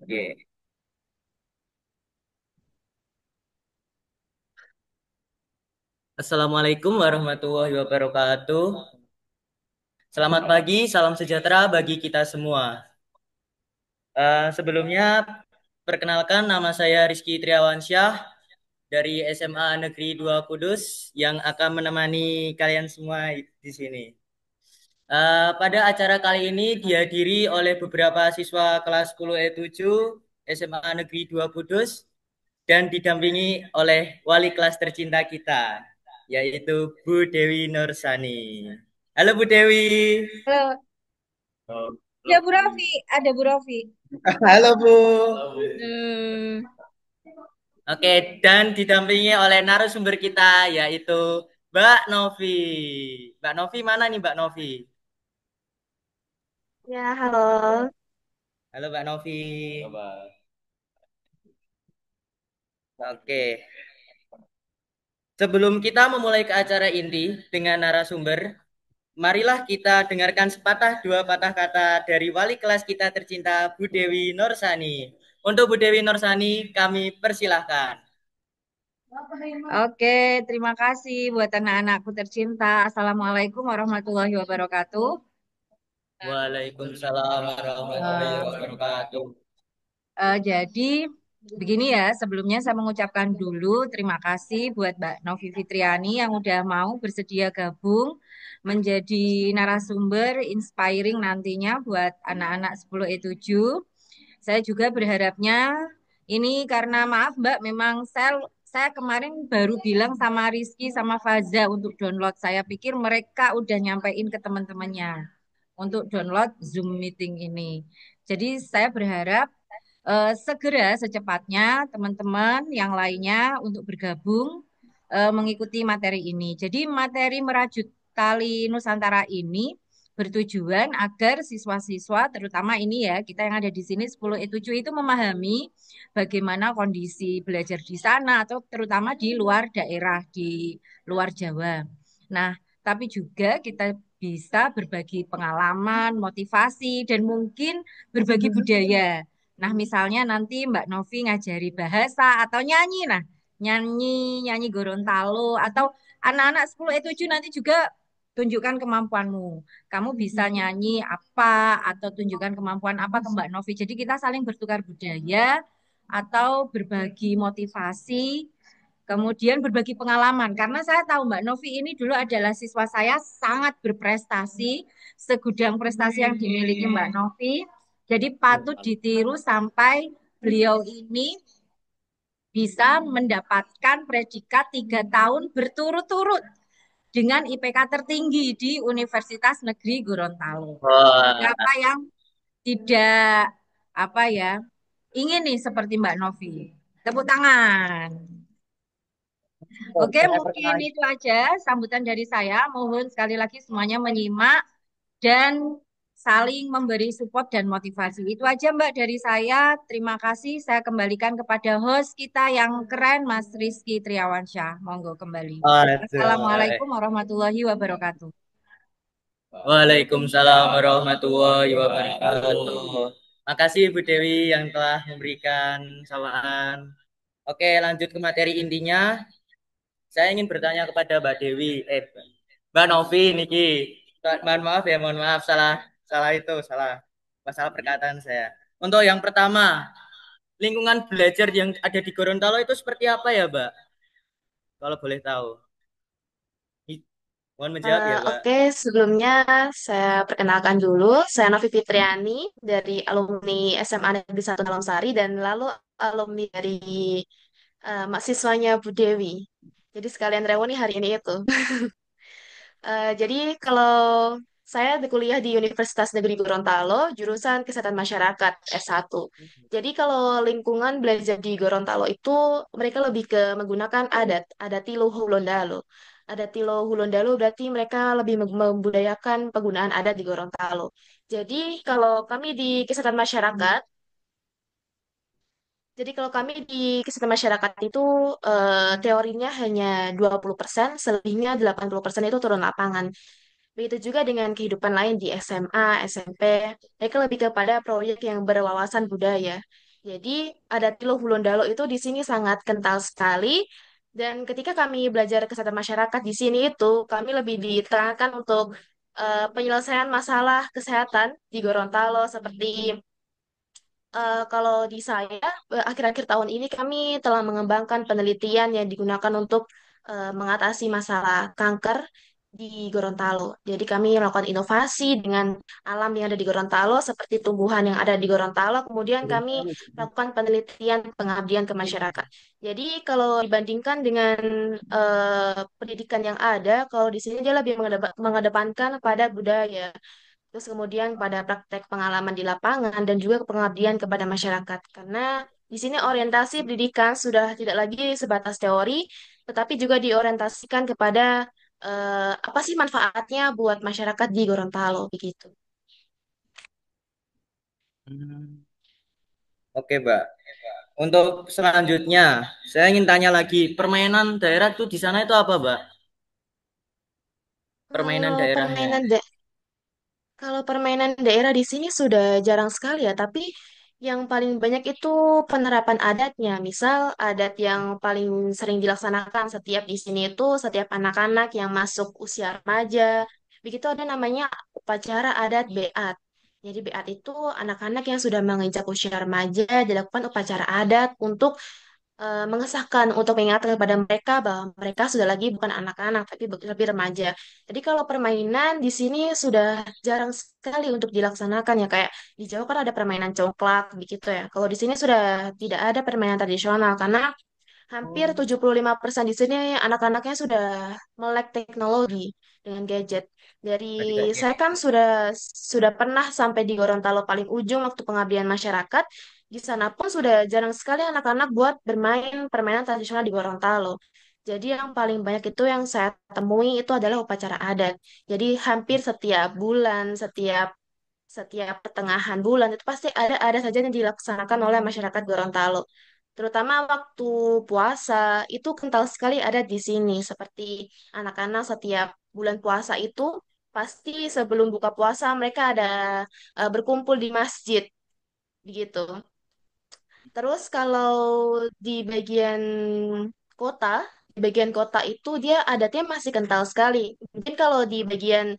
Oke. Assalamualaikum warahmatullahi wabarakatuh. Selamat pagi, salam sejahtera bagi kita semua. Sebelumnya, perkenalkan nama saya Rizky Triawansyah dari SMA Negeri 2 Kudus yang akan menemani kalian semua di sini. Pada acara kali ini dihadiri oleh beberapa siswa kelas 10E7 SMA Negeri 2 Kudus dan didampingi oleh wali kelas tercinta kita, yaitu Bu Dewi Nursani. Halo Bu Dewi. Halo, Oh, ya Bu Rofi, ada Bu Rofi. halo Bu. Hmm, Oke, dan didampingi oleh narasumber kita, yaitu Mbak Novi. Mbak Novi mana nih Mbak Novi? ya, halo. Halo Mbak Novi. Oke, sebelum kita memulai ke acara inti dengan narasumber, marilah kita dengarkan sepatah dua patah kata dari wali kelas kita tercinta, Bu Dewi Nursani. Untuk Bu Dewi Nursani, kami persilahkan. Oke, terima kasih buat anak-anakku tercinta. Assalamualaikum warahmatullahi wabarakatuh. Waalaikumsalam warahmatullahi Eh, wabarakatuh. jadi begini ya, sebelumnya saya mengucapkan dulu terima kasih buat Mbak Novi Fitriani yang udah mau bersedia gabung menjadi narasumber inspiring nantinya buat anak-anak 10E7. Saya juga berharapnya ini karena maaf Mbak, memang saya kemarin baru bilang sama Rizky sama Faza untuk download. Saya pikir mereka udah nyampein ke teman-temannya untuk download Zoom meeting ini. Jadi saya berharap segera secepatnya teman-teman yang lainnya untuk bergabung mengikuti materi ini. Jadi materi merajut tali Nusantara ini bertujuan agar siswa-siswa terutama ini ya kita yang ada di sini 10E7 itu memahami bagaimana kondisi belajar di sana atau terutama di luar daerah di luar Jawa. Nah, tapi juga kita bisa berbagi pengalaman, motivasi dan mungkin berbagi budaya. Nah, misalnya nanti Mbak Novi ngajari bahasa atau nyanyi. Nah, nyanyi Gorontalo atau anak-anak 10E7 nanti juga tunjukkan kemampuanmu. Kamu bisa nyanyi apa atau tunjukkan kemampuan apa ke Mbak Novi. Jadi kita saling bertukar budaya atau berbagi motivasi, kemudian berbagi pengalaman. Karena saya tahu Mbak Novi ini dulu adalah siswa saya sangat berprestasi, segudang prestasi yang dimiliki Mbak Novi. Jadi patut ditiru sampai beliau ini bisa mendapatkan predikat 3 tahun berturut-turut dengan IPK tertinggi di Universitas Negeri Gorontalo. Wah, Siapa yang tidak apa ya ingin nih seperti Mbak Novi? Tepuk tangan. Oke, saya mungkin perkenalkan. itu aja sambutan dari saya. Mohon sekali lagi semuanya menyimak dan saling memberi support dan motivasi. Itu aja Mbak dari saya. Terima kasih. Saya kembalikan kepada host kita yang keren, Mas Rizky Triawansyah. Monggo kembali. Aduh. Assalamualaikum warahmatullahi wabarakatuh. Waalaikumsalam warahmatullahi wabarakatuh. Makasih Bu Dewi yang telah memberikan sambutan. Oke, lanjut ke materi intinya. Saya ingin bertanya kepada Mbak Dewi, Mbak Novi Niki. Mohon maaf ya, mohon maaf salah salah itu, salah perkataan saya. Untuk yang pertama, lingkungan belajar yang ada di Gorontalo itu seperti apa ya, Mbak? Kalau boleh tahu. Mohon menjawab ya, Mbak. Oke, sebelumnya saya perkenalkan dulu, saya Novi Fitriani dari alumni SMA Negeri 1 Sari dan lalu alumni dari mahasiswanya Bu Dewi. Jadi sekalian reuni hari ini itu. Jadi kalau saya di kuliah di Universitas Negeri Gorontalo, jurusan Kesehatan Masyarakat S1. Jadi kalau lingkungan belajar di Gorontalo itu mereka lebih ke menggunakan adat Tilo Hulondalo. Adat Tilo Hulondalo berarti mereka lebih membudayakan penggunaan adat di Gorontalo. Jadi kalau kami di Kesehatan Masyarakat, jadi kalau kami di kesehatan masyarakat itu teorinya hanya 20%, selebihnya 80% itu turun lapangan. Begitu juga dengan kehidupan lain di SMA, SMP. Mereka lebih kepada proyek yang berwawasan budaya. Jadi adat Tilo Gulondalo itu di sini sangat kental sekali. Dan ketika kami belajar kesehatan masyarakat di sini itu, kami lebih diterangkan untuk penyelesaian masalah kesehatan di Gorontalo seperti kalau di saya, akhir-akhir tahun ini kami telah mengembangkan penelitian yang digunakan untuk mengatasi masalah kanker di Gorontalo. Jadi kami melakukan inovasi dengan alam yang ada di Gorontalo, seperti tumbuhan yang ada di Gorontalo. Kemudian kami melakukan penelitian pengabdian ke masyarakat. Jadi kalau dibandingkan dengan pendidikan yang ada, kalau di sini dia lebih mengedepankan pada budaya. Terus kemudian pada praktek pengalaman di lapangan dan juga pengabdian kepada masyarakat. Karena di sini orientasi pendidikan sudah tidak lagi sebatas teori, tetapi juga diorientasikan kepada apa sih manfaatnya buat masyarakat di Gorontalo begitu. Hmm, oke, Mbak. Untuk selanjutnya, saya ingin tanya lagi, permainan daerah tuh di sana itu apa, Mbak? Permainan Kalau daerahnya. permainan Kalau permainan daerah di sini sudah jarang sekali ya, tapi yang paling banyak itu penerapan adatnya. Misal adat yang paling sering dilaksanakan setiap di sini itu setiap anak-anak yang masuk usia remaja, begitu ada namanya upacara adat beat. Jadi beat itu anak-anak yang sudah menginjak usia remaja dilakukan upacara adat untuk mengesahkan untuk mengingatkan kepada mereka bahwa mereka sudah lagi bukan anak-anak tapi lebih remaja. Jadi kalau permainan di sini sudah jarang sekali untuk dilaksanakan ya kayak di Jawa kan ada permainan congklak begitu ya. Kalau di sini sudah tidak ada permainan tradisional karena hampir Oh, 75% di sini anak-anaknya sudah melek teknologi dengan gadget. Dari berarti kayak saya gini. kan sudah pernah sampai di Gorontalo paling ujung waktu pengabdian masyarakat. Di sana pun sudah jarang sekali anak-anak buat bermain permainan tradisional di Gorontalo. Jadi yang paling banyak itu yang saya temui itu adalah upacara adat. Jadi hampir setiap bulan, setiap setiap pertengahan bulan itu pasti ada saja yang dilaksanakan oleh masyarakat Gorontalo. Terutama waktu puasa itu kental sekali ada di sini. Seperti anak-anak setiap bulan puasa itu pasti sebelum buka puasa mereka ada berkumpul di masjid begitu. Terus kalau di bagian kota, di bagian kota itu dia adatnya masih kental sekali. Mungkin kalau di bagian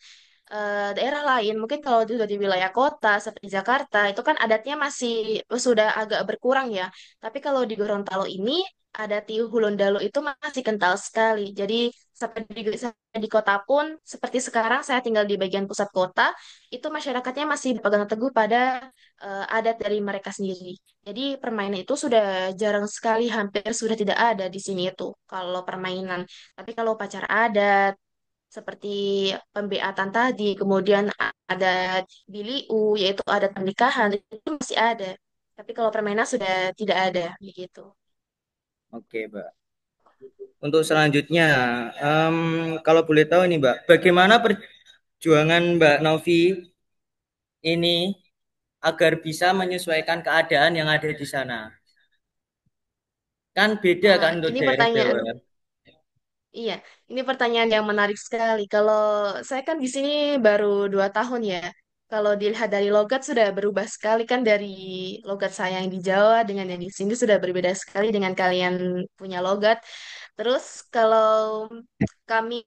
daerah lain, mungkin kalau itu di wilayah kota seperti Jakarta, itu kan adatnya masih sudah agak berkurang ya. Tapi kalau di Gorontalo ini, adat di Hulundalo itu masih kental sekali. Jadi sampai di kota pun, seperti sekarang saya tinggal di bagian pusat kota, itu masyarakatnya masih berpegang teguh pada adat dari mereka sendiri. Jadi permainan itu sudah jarang sekali, hampir sudah tidak ada di sini itu kalau permainan. Tapi kalau upacara adat, seperti pembeatan tadi, kemudian adat biliu, yaitu adat pernikahan, itu masih ada. Tapi kalau permainan sudah tidak ada, begitu. Oke, Mbak. Untuk selanjutnya, kalau boleh tahu nih, Mbak, bagaimana perjuangan Mbak Novi ini agar bisa menyesuaikan keadaan yang ada di sana? Kan beda Nah, kan untuk ini daerah pertanyaan. Jawa. Iya, ini pertanyaan yang menarik sekali. Kalau saya kan di sini baru 2 tahun ya. Kalau dilihat dari logat sudah berubah sekali kan dari logat saya yang di Jawa dengan yang di sini sudah berbeda sekali dengan kalian punya logat. Terus kalau kami,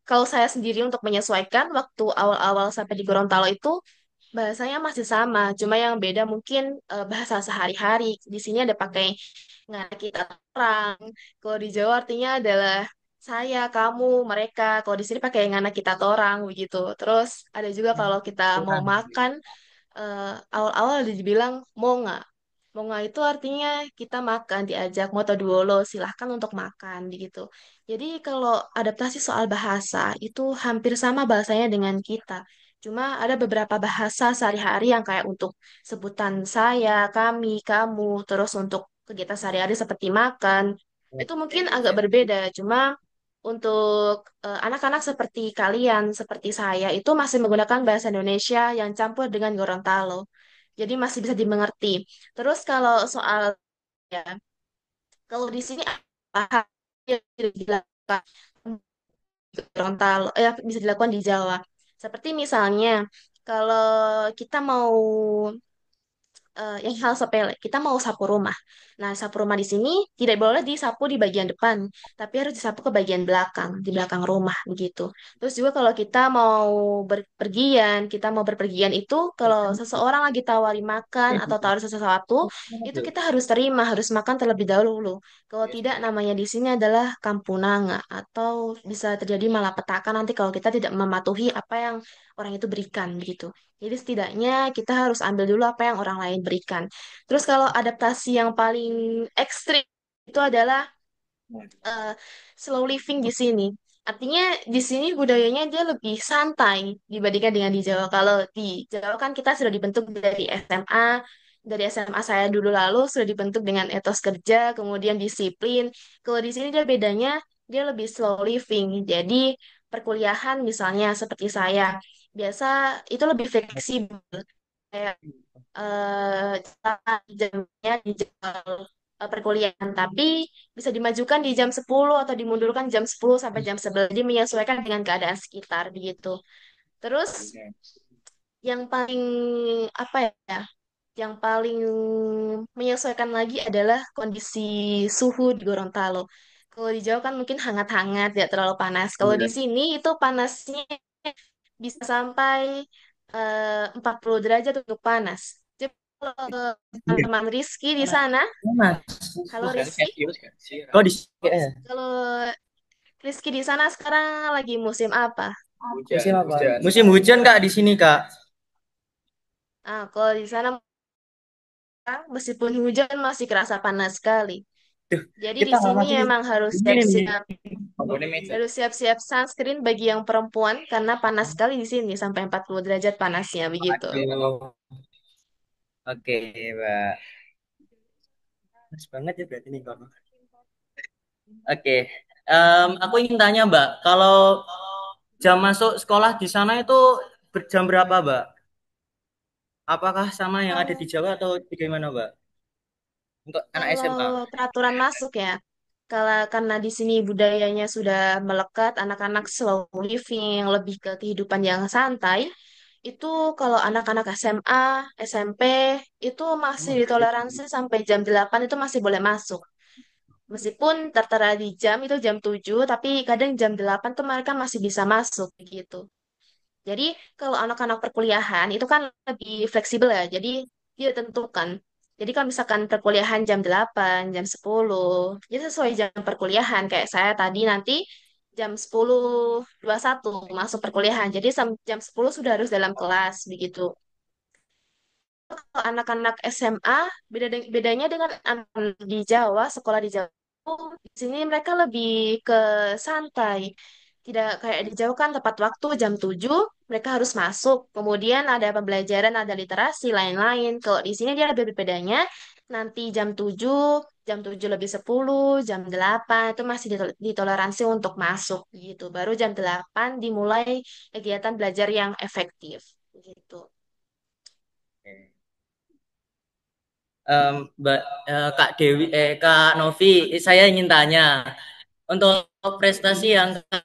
kalau saya sendiri untuk menyesuaikan waktu awal-awal sampai di Gorontalo itu bahasanya masih sama, cuma yang beda mungkin bahasa sehari-hari. Di sini ada pakai ngana kita orang. Kalau di Jawa artinya adalah saya, kamu, mereka. Kalau di sini pakai ngana kita orang begitu. Terus ada juga kalau kita mau Kurang. makan awal-awal ada dibilang mau nggak? Mau nggak itu artinya kita makan, diajak mau duolo, silahkan untuk makan begitu. Jadi kalau adaptasi soal bahasa itu hampir sama bahasanya dengan kita. Cuma ada beberapa bahasa sehari-hari yang kayak untuk sebutan saya, kami, kamu, terus untuk kegiatan sehari-hari seperti makan, itu mungkin agak berbeda. Cuma untuk anak-anak seperti kalian, seperti saya, itu masih menggunakan bahasa Indonesia yang campur dengan Gorontalo. Jadi masih bisa dimengerti. Terus kalau soal ya, kalau di sini apa yang bisa dilakukan di Gorontalo, bisa dilakukan di Jawa. Seperti misalnya kalau kita mau yang hal sepele. Kita mau sapu rumah. Nah, sapu rumah di sini tidak boleh disapu di bagian depan, tapi harus disapu ke bagian belakang, di belakang rumah begitu. Terus juga kalau kita mau berpergian, kita mau berpergian itu kalau seseorang lagi tawari makan atau tawari sesuatu, itu kita harus terima, harus makan terlebih dahulu. Kalau tidak, namanya di sini adalah kampunanga atau bisa terjadi malapetaka nanti kalau kita tidak mematuhi apa yang orang itu berikan begitu. Jadi setidaknya kita harus ambil dulu apa yang orang lain berikan. Terus kalau adaptasi yang paling ekstrim itu adalah eh, slow living di sini. Artinya di sini budayanya dia lebih santai dibandingkan dengan di Jawa. Kalau di Jawa kan kita sudah dibentuk dari SMA, dari SMA saya dulu lalu sudah dibentuk dengan etos kerja, kemudian disiplin. Kalau di sini dia bedanya dia lebih slow living. Jadi perkuliahan misalnya seperti saya biasa itu lebih fleksibel. Kayak jamnya di jam perkuliahan, tapi bisa dimajukan di jam 10 atau dimundurkan jam 10 sampai jam 11. Jadi menyesuaikan dengan keadaan sekitar begitu. Terus yang paling apa ya? Yang paling menyesuaikan lagi adalah kondisi suhu di Gorontalo. Kalau di Jawa kan mungkin hangat-hangat, tidak terlalu panas. Kalau di Iya. sini itu panasnya bisa sampai 40 derajat untuk panas. Jadi kalau Iya. teman-teman Rizky di sana, Mas, halo Rizky, kok di sini? kalau Rizky di sana sekarang lagi musim apa? Musim apa? Musim hujan Kak di sini Kak. Ah, kalau di sana meskipun hujan masih kerasa panas sekali. Duh, Jadi di kita nggak sini masih emang harus ini nih. siap-siap harus siap-siap sunscreen bagi yang perempuan karena panas sekali di sini sampai 40 derajat panasnya begitu. Aduh. Oke, Mbak. Pas banget ya berarti nih Kak. Oke. Aku ingin tanya Mbak, kalau jam masuk sekolah di sana itu jam berapa Mbak? Apakah sama yang ada di Kalau Jawa atau bagaimana Mbak? Untuk anak Kalau SMA. peraturan masuk ya, kalau karena di sini budayanya sudah melekat, anak-anak slow living, lebih ke kehidupan yang santai, itu kalau anak-anak SMA, SMP, itu masih ditoleransi sampai jam 8 itu masih boleh masuk. Meskipun tertera di jam itu jam 7, tapi kadang jam 8 tuh mereka masih bisa masuk gitu. Jadi kalau anak-anak perkuliahan itu kan lebih fleksibel ya. Jadi dia tentukan. Jadi kalau misalkan perkuliahan jam 8, jam 10, jadi sesuai jam perkuliahan. Kayak saya tadi nanti jam 10.21 masuk perkuliahan. Jadi jam 10 sudah harus dalam kelas begitu. Kalau anak-anak SMA bedanya dengan anak di Jawa, sekolah di Jawa, di sini mereka lebih ke santai. Tidak kayak di Jawa kan tepat waktu jam 7 mereka harus masuk. Kemudian ada pembelajaran, ada literasi, lain-lain. Kalau di sini dia lebih bedanya nanti jam 7 lebih 10, jam 8 itu masih ditoleransi untuk masuk gitu. Baru jam 8 dimulai kegiatan belajar yang efektif gitu. Mbak Kak Dewi, Kak Novi, saya ingin tanya untuk prestasi yang Kak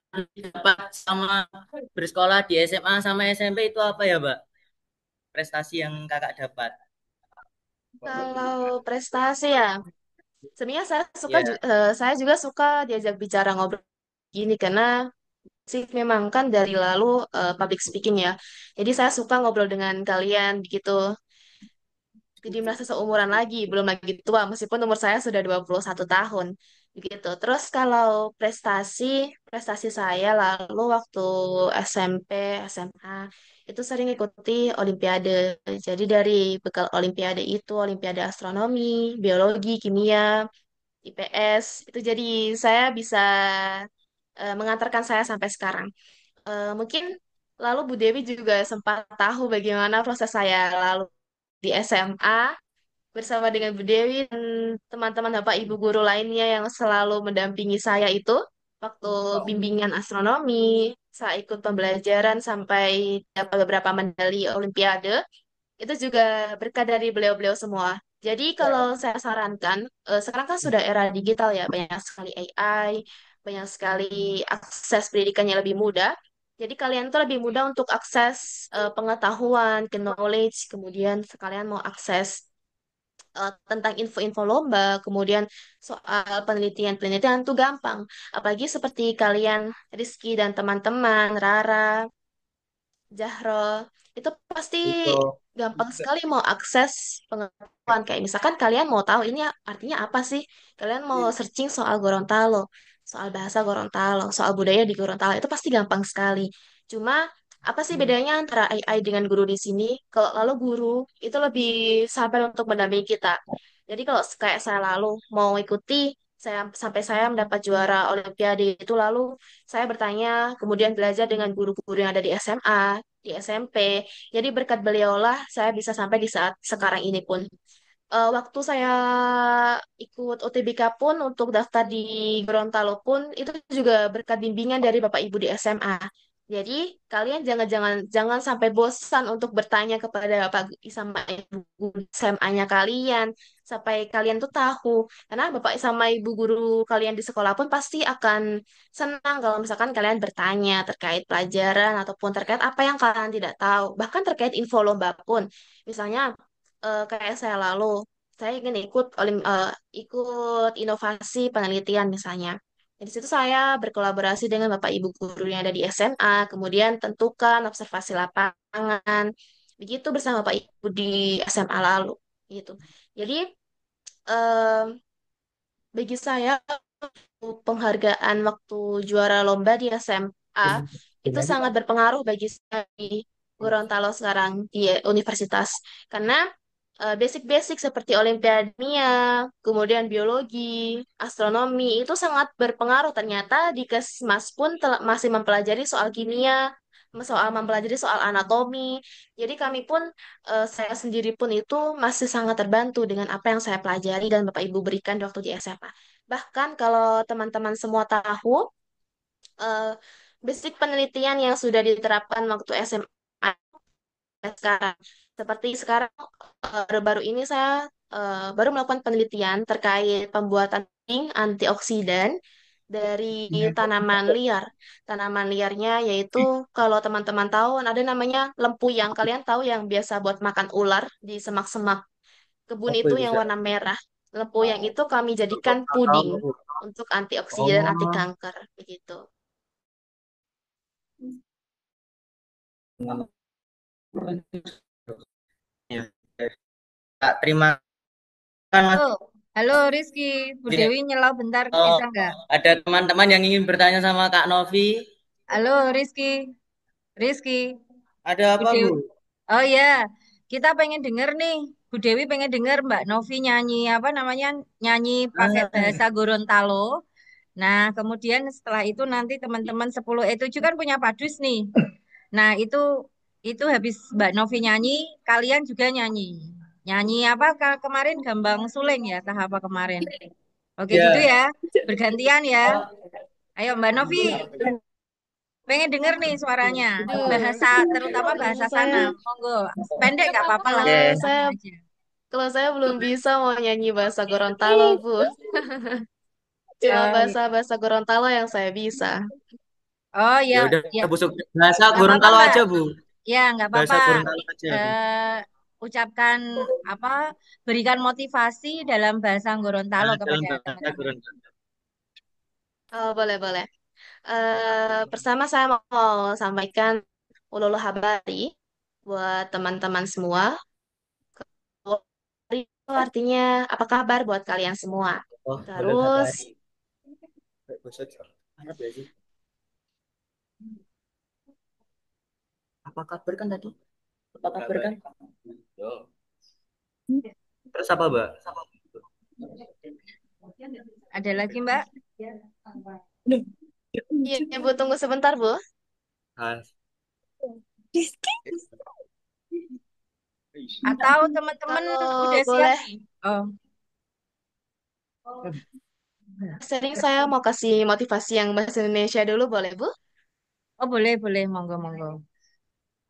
dapat sama bersekolah di SMA sama SMP itu apa ya, Mbak? Prestasi yang Kakak dapat? Kalau prestasi ya, sebenarnya Ya. saya juga suka diajak bicara ngobrol gini karena sih memang kan dari lalu public speaking ya. Jadi saya suka ngobrol dengan kalian gitu. Jadi merasa seumuran lagi, belum lagi tua meskipun umur saya sudah 21 tahun. Begitu. Terus kalau prestasi saya lalu waktu SMP, SMA itu sering ikuti olimpiade. Jadi dari bekal olimpiade itu, olimpiade astronomi, biologi, kimia, IPS, itu jadi saya bisa mengantarkan saya sampai sekarang. Mungkin lalu Bu Dewi juga sempat tahu bagaimana proses saya lalu di SMA bersama dengan Bu Dewi dan teman-teman Bapak Ibu guru lainnya yang selalu mendampingi saya itu waktu bimbingan astronomi, saya ikut pembelajaran sampai dapat beberapa medali Olimpiade, itu juga berkat dari beliau-beliau semua. Jadi kalau saya sarankan, sekarang kan sudah era digital ya, banyak sekali AI, banyak sekali akses pendidikannya lebih mudah. Jadi kalian tuh lebih mudah untuk akses pengetahuan, ke knowledge, kemudian sekalian mau akses tentang info-info lomba, kemudian soal penelitian-penelitian itu gampang. Apalagi seperti kalian, Rizky dan teman-teman, Rara, Jahro, itu pasti Itu. gampang sekali mau akses pengetahuan. Kayak misalkan kalian mau tahu ini artinya apa sih? Kalian mau searching soal Gorontalo, soal bahasa Gorontalo, soal budaya di Gorontalo, itu pasti gampang sekali. Cuma apa sih bedanya antara AI dengan guru di sini? Kalau lalu guru itu lebih sabar untuk mendampingi kita. Jadi kalau kayak saya lalu mau ikuti saya sampai saya mendapat juara Olimpiade itu lalu saya bertanya, kemudian belajar dengan guru-guru yang ada di SMA, di SMP. Jadi berkat beliaulah saya bisa sampai di saat sekarang ini pun. Waktu saya ikut UTBK pun untuk daftar di Gorontalo pun itu juga berkat bimbingan dari Bapak Ibu di SMA. Jadi kalian jangan sampai bosan untuk bertanya kepada Bapak sama Ibu guru SMA-nya kalian sampai kalian tuh tahu. Karena Bapak sama Ibu guru kalian di sekolah pun pasti akan senang kalau misalkan kalian bertanya terkait pelajaran ataupun terkait apa yang kalian tidak tahu, bahkan terkait info lomba pun. Misalnya kayak saya lalu, saya ingin ikut inovasi penelitian misalnya. Di situ saya berkolaborasi dengan Bapak Ibu guru yang ada di SMA, kemudian tentukan observasi lapangan, begitu bersama Bapak Ibu di SMA lalu, gitu. Jadi em, bagi saya penghargaan waktu juara lomba di SMA itu sangat berpengaruh bagi saya di Gorontalo sekarang di universitas karena basic-basic seperti olimpiadania, kemudian biologi, astronomi itu sangat berpengaruh. Ternyata di Kesmas pun masih mempelajari soal kimia, soal mempelajari soal anatomi. Jadi kami pun, saya sendiri pun itu masih sangat terbantu dengan apa yang saya pelajari dan Bapak Ibu berikan di waktu di SMA. Bahkan kalau teman-teman semua tahu, eh, basic penelitian yang sudah diterapkan waktu SMA sekarang. Seperti sekarang baru-baru ini saya baru melakukan penelitian terkait pembuatan zinc antioksidan dari tanaman liar. Tanaman liarnya yaitu kalau teman-teman tahu ada namanya lempuyang. Kalian tahu yang biasa buat makan ular di semak-semak kebun Apa itu itu, yang Syak? warna merah. Lempuyang itu kami jadikan puding untuk antioksidan, anti Oh, kanker begitu. ya. Kak, terima kasih. Halo, halo Rizky, Bu Mas. Dewi nyelau bentar, Oh, bisa nggak? ada teman-teman yang ingin bertanya sama Kak Novi. Halo Rizky, Rizky, Ada Bu apa, Bu? Dewi. Oh ya, kita pengen denger nih, Bu Dewi pengen denger Mbak Novi nyanyi apa namanya, nyanyi pakai Ah, bahasa Gorontalo. Nah, kemudian setelah itu nanti teman-teman 10E7 kan punya padus nih. Nah, itu habis Mbak Novi nyanyi, kalian juga nyanyi. Nyanyi apa kemarin Gambang Suling ya, tahap apa kemarin? Oke, gitu ya. ya. Bergantian ya. Ayo Mbak Novi, pengen denger nih suaranya. Aduh, Bahasa terutama bahasa sana. saya Monggo. Pendek nggak apa-apa lah, kalau Oke. apa saya aja. kalau saya belum bisa mau nyanyi bahasa Gorontalo, Bu. Cuma Oh, iya. bahasa-bahasa Gorontalo yang saya bisa. Oh Ya ya, udah, ya busuk. Bahasa nggak apa-apa Gorontalo Mbak. aja, Bu. Ya nggak apa-apa. Bahasa Gorontalo aja. Ucapkan apa? Berikan motivasi dalam bahasa Gorontalo Nah, dalam kepada bahasa teman-teman. Gorontalo. Oh, boleh, boleh. Pertama saya mau sampaikan ululuh habari buat teman-teman semua. Itu artinya apa kabar buat kalian semua. Oh, boleh Terus habari. Bahasa Arab ya sih? Apa kabar kan tadi? Apa kabar kan? Terus apa, Mbak? Ada lagi Mbak? iya, Bu, tunggu sebentar, Bu. Ah, Atau teman-teman Kalau udah siap boleh nih? Oh, sharing saya mau kasih motivasi yang bahasa Indonesia dulu, boleh, Bu? oh boleh boleh, monggo monggo.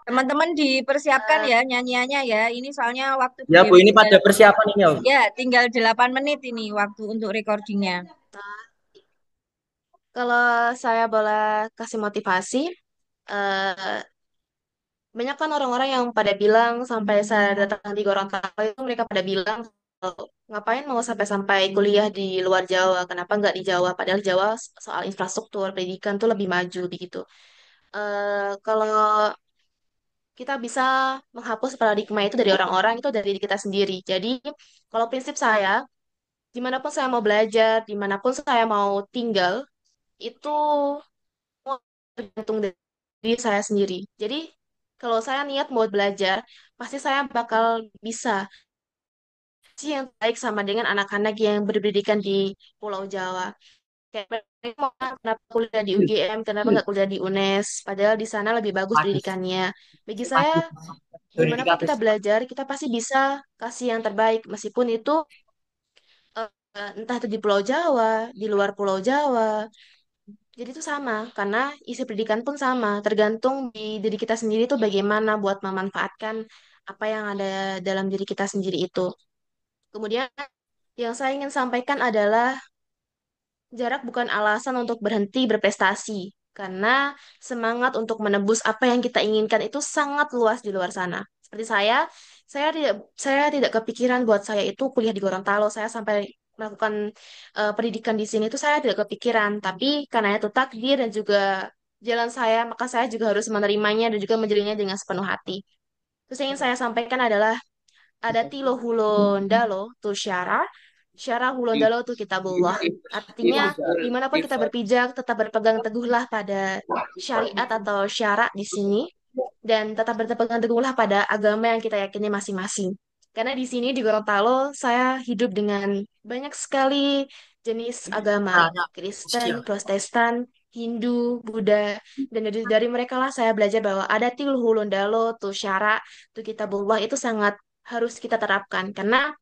Teman-teman dipersiapkan Eh, ya nyanyiannya ya. Ini soalnya waktu Bu ya, Bu, Dewi ini tinggal pada persiapan ini, ya. ya tinggal 8 menit ini waktu untuk recordingnya. kalau saya boleh kasih motivasi, eh, banyak kan orang-orang yang pada bilang sampai saya datang di Gorontalo itu mereka pada bilang ngapain mau sampai-sampai kuliah di luar Jawa? Kenapa nggak di Jawa? Padahal Jawa soal infrastruktur pendidikan tuh lebih maju begitu. Kalau kita bisa menghapus paradigma itu dari orang-orang itu dari diri kita sendiri. Jadi kalau prinsip saya, dimanapun saya mau belajar, dimanapun saya mau tinggal, itu tergantung dari diri saya sendiri. Jadi kalau saya niat mau belajar, pasti saya bakal bisa sih yang baik sama dengan anak-anak yang berpendidikan di Pulau Jawa. Kayak mereka mau kenapa kuliah di UGM, kenapa nggak kuliah di UNES, padahal di sana lebih bagus Padus, pendidikannya. Bagi saya, padus. Dari dimanapun tiga kita belas. belajar, kita pasti bisa kasih yang terbaik, meskipun itu entah itu di Pulau Jawa, di luar Pulau Jawa. Jadi itu sama, karena isi pendidikan pun sama, tergantung di diri kita sendiri itu bagaimana buat memanfaatkan apa yang ada dalam diri kita sendiri itu. Kemudian yang saya ingin sampaikan adalah jarak bukan alasan untuk berhenti berprestasi, karena semangat untuk menembus apa yang kita inginkan itu sangat luas di luar sana. Seperti saya tidak kepikiran buat saya itu kuliah di Gorontalo. Saya sampai melakukan pendidikan di sini itu saya tidak kepikiran, tapi karena itu takdir dan juga jalan saya, maka saya juga harus menerimanya dan juga menjadinya dengan sepenuh hati. Terus yang ingin saya sampaikan adalah ada tilo hulon dalo tuh syara hulon dalo tuh kitabullah. Artinya dimanapun kita berpijak tetap berpegang teguhlah pada syariat atau syarak di sini dan tetap berpegang teguhlah pada agama yang kita yakini masing-masing. Karena di sini di Gorontalo saya hidup dengan banyak sekali jenis agama, Tanya, Kristen, usia. Protestan, Hindu, Buddha, dan dari mereka lah saya belajar bahwa ada tilul hulun dalo, tuh syara, tuh kitabullah itu sangat harus kita terapkan karena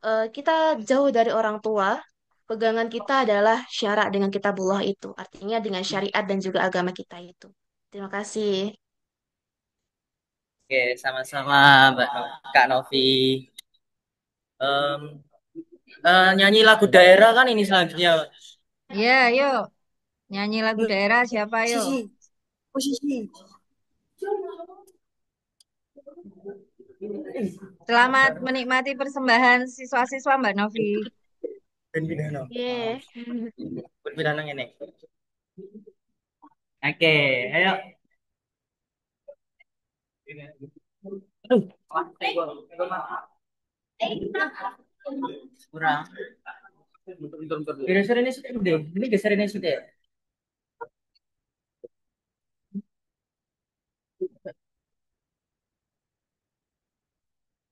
kita jauh dari orang tua, pegangan kita adalah syarak dengan kitabullah itu, artinya dengan syariat dan juga agama kita itu. Terima kasih. Oke, sama-sama Kak Novi. Em, nyanyi lagu daerah kan ini selanjutnya. Ya, yuk. Nyanyi lagu daerah siapa, yuk? Posisi, posisi. Selamat menikmati persembahan siswa-siswa Mbak Novi. Ben Bidano. Yeah. Ben Bidano ini. Oke, ayo. Aduh, kurang. Geser ini sudah deh. Ini geser ini sudah.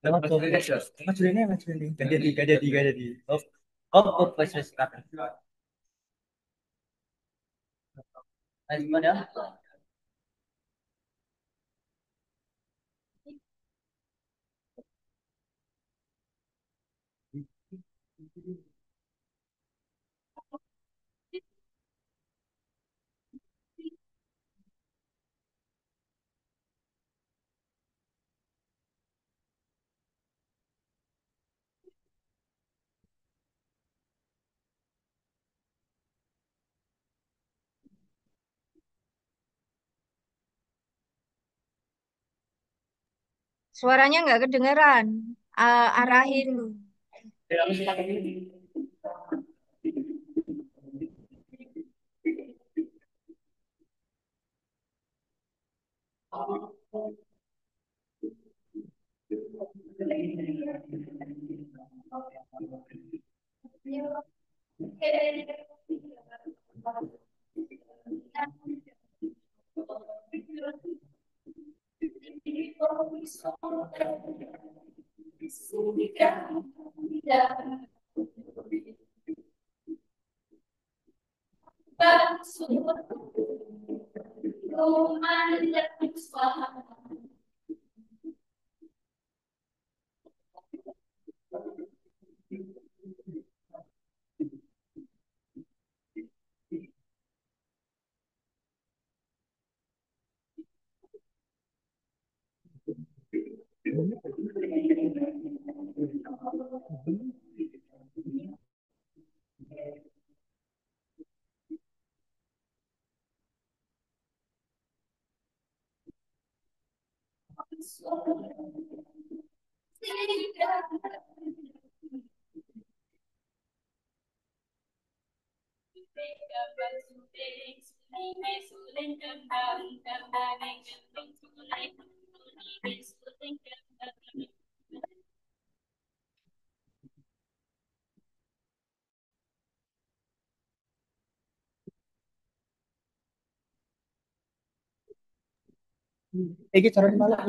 Maju ini, maju ini. Gak jadi, gak jadi, gak jadi. Oh, oh, oh, pas, pas, kapan? Masih pada? Suaranya nggak kedengeran. Arahin. Iki cara malah.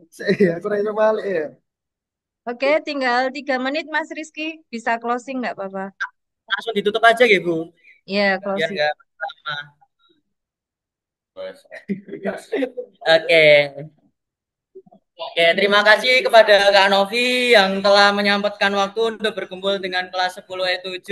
Saya kurang itu balik ya. Oke, tinggal 3 menit Mas Rizky. Bisa closing nggak apa-apa? Langsung ditutup aja ya, Bu. Ya, Biar closing. nggak lama. Oke. Oke, terima kasih kepada Kak Novi yang telah menyempatkan waktu untuk berkumpul dengan kelas 10 E7.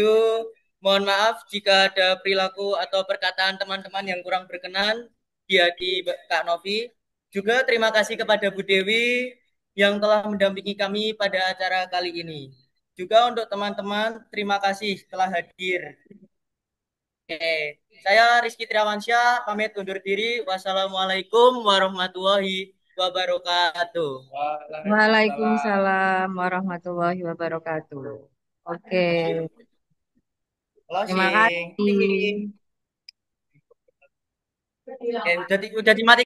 Mohon maaf jika ada perilaku atau perkataan teman-teman yang kurang berkenan di hati Kak Novi. Juga terima kasih kepada Bu Dewi yang telah mendampingi kami pada acara kali ini. Juga untuk teman-teman, terima kasih telah hadir. Oke, saya Rizky Triawansyah, pamit undur diri. Wassalamualaikum warahmatullahi wabarakatuh. Waalaikumsalam warahmatullahi wabarakatuh. Oke, terima Closing. kasih. Oke, udah dimatikan.